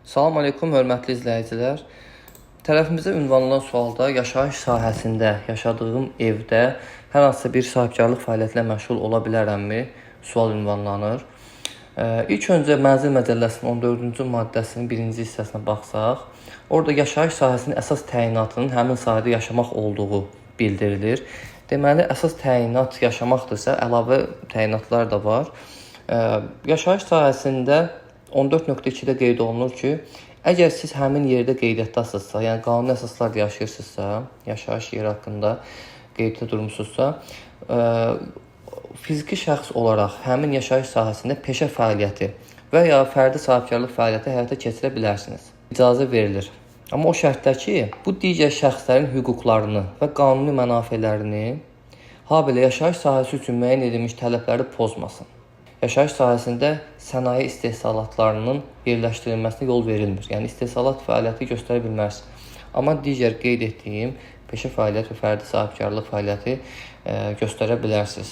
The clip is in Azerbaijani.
Salam aleykum, hörmətli izləyicilər. Tərəfimizə ünvanlanan sualda yaşayış sahəsində, yaşadığım evdə hər hansısa bir sahibkarlıq fəaliyyətlə məşğul ola bilərəmmi? Sual ünvanlanır. İlk öncə Mənzil Məcəlləsinin 14-cü maddəsinin 1-ci hissəsinə baxsaq, orada yaşayış sahəsinin əsas təyinatının həmin sahədə yaşamaq olduğu bildirilir. Deməli, əsas təyinat yaşamaqdırsa, əlavə təyinatlar da var. Yaşayış sahəsində 14.2-də qeyd olunur ki, əgər siz həmin yerdə qeydiyyatdasınızsa, yəni qanuni əsaslarla yaşayırsınızsa, yaşayış yeri haqqında qeyddə durmusunuzsa, fiziki şəxs olaraq həmin yaşayış sahəsində peşə fəaliyyəti və ya fərdi sahibkarlıq fəaliyyəti həyata keçirə bilərsiniz. İcazə verilir. Amma o şərtdə ki, bu digər şəxslərin hüquqlarını və qanuni mənafelərini, habelə yaşayış sahəsi üçün müəyyən edilmiş tələbləri pozmasın. Yaşayış sahəsində sənaye istehsalatlarının yerləşdirilməsinə yol verilmir. Yəni, istehsalat fəaliyyəti göstərə bilməz. Amma digər qeyd etdiyim peşə fəaliyyəti və fərdi sahibkarlıq fəaliyyəti göstərə bilərsiniz.